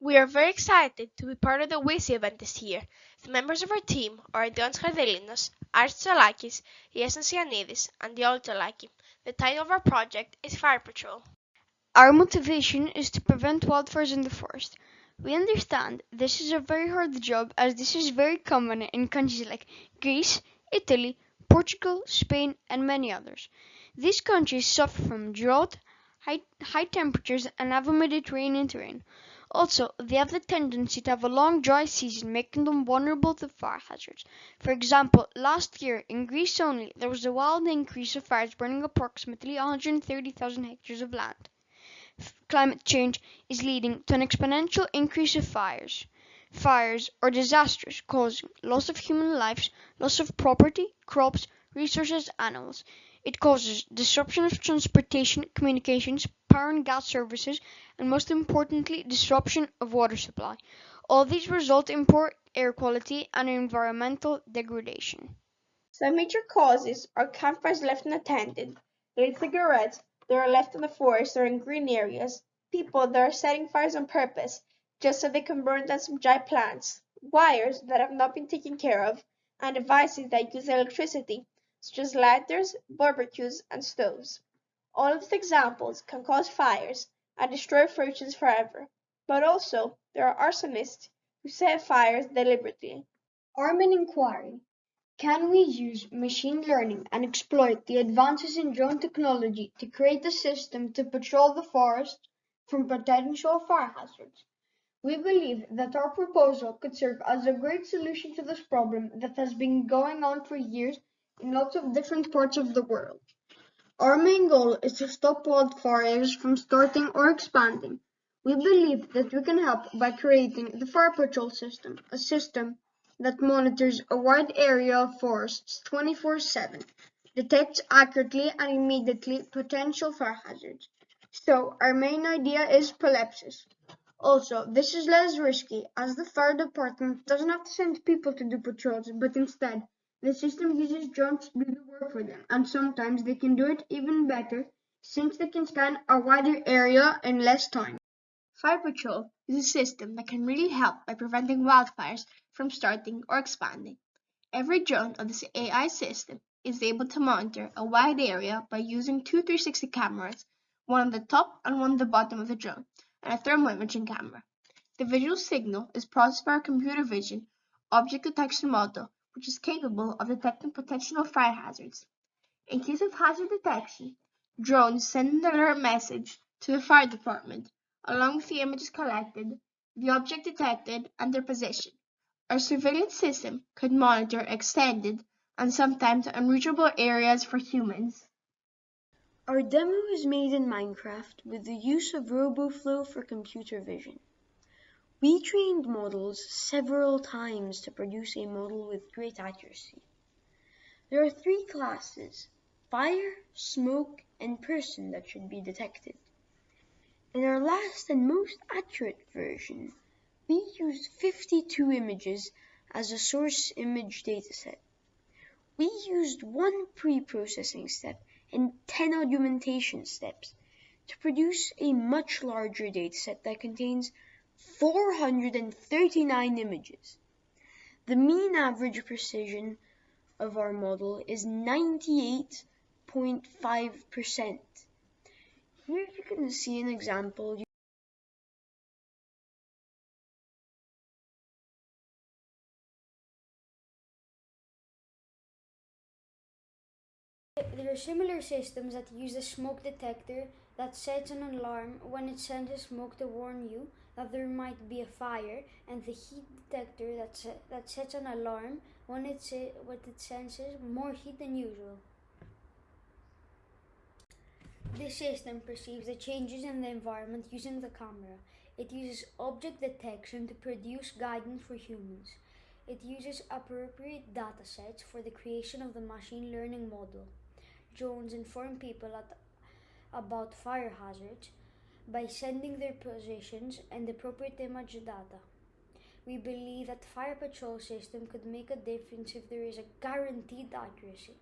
We are very excited to be part of the WAICY event this year. The members of our team are Dion Skardelinos, Artsalakis, Yasin Sianidis, and Dioltalaki. The title of our project is Fire Patrol. Our motivation is to prevent wildfires in the forest. We understand this is a very hard job as this is very common in countries like Greece, Italy, Portugal, Spain, and many others. These countries suffer from drought, high temperatures, and have a Mediterranean terrain. Also, they have the tendency to have a long dry season, making them vulnerable to fire hazards. For example, last year in Greece only, there was a wild increase of fires burning approximately 130,000 hectares of land. Climate change is leading to an exponential increase of fires. Fires are disastrous, causing loss of human lives, loss of property, crops, resources, animals. It causes disruption of transportation, communications, power and gas services, and most importantly, disruption of water supply. All these result in poor air quality and environmental degradation. Some major causes are campfires left unattended, lit cigarettes that are left in the forest or in green areas, people that are setting fires on purpose just so they can burn down some dry plants, wires that have not been taken care of, and devices that use electricity, such as lighters, barbecues, and stoves. All of these examples can cause fires and destroy fortunes forever, but also there are arsonists who set fires deliberately. Our main inquiry: can we use machine learning and exploit the advances in drone technology to create a system to patrol the forest from potential fire hazards? We believe that our proposal could serve as a great solution to this problem that has been going on for years in lots of different parts of the world. Our main goal is to stop wildfires from starting or expanding. We believe that we can help by creating the Fire Patrol system, a system that monitors a wide area of forests 24/7, detects accurately and immediately potential fire hazards. So our main idea is prolepsis. Also, this is less risky as the fire department doesn't have to send people to do patrols, but instead the system uses drones to do the work for them, and sometimes they can do it even better since they can scan a wider area in less time. Fire Patrol is a system that can really help by preventing wildfires from starting or expanding. Every drone of this AI system is able to monitor a wide area by using two 360 cameras, one on the top and one on the bottom of the drone, and a thermal imaging camera. The visual signal is processed by our computer vision object detection model, which is capable of detecting potential fire hazards. In case of hazard detection, drones send an alert message to the fire department, along with the images collected, the object detected, and their position. Our surveillance system could monitor extended and sometimes unreachable areas for humans. Our demo is made in Minecraft with the use of Roboflow for computer vision. We trained models several times to produce a model with great accuracy. There are three classes: fire, smoke, and person that should be detected. In our last and most accurate version, we used 52 images as a source image dataset. We used one pre-processing step and 10 augmentation steps to produce a much larger dataset that contains 439 images. The mean average precision of our model is 98.5%. Here you can see an example. There are similar systems that use a smoke detector that sets an alarm when it senses smoke to warn you that there might be a fire, and the heat detector that sets an alarm when it senses more heat than usual. This system perceives the changes in the environment using the camera. It uses object detection to produce guidance for humans. It uses appropriate datasets for the creation of the machine learning model. Drones inform people about fire hazards by sending their positions and appropriate image data. We believe that the Fire Patrol system could make a difference if there is a guaranteed accuracy.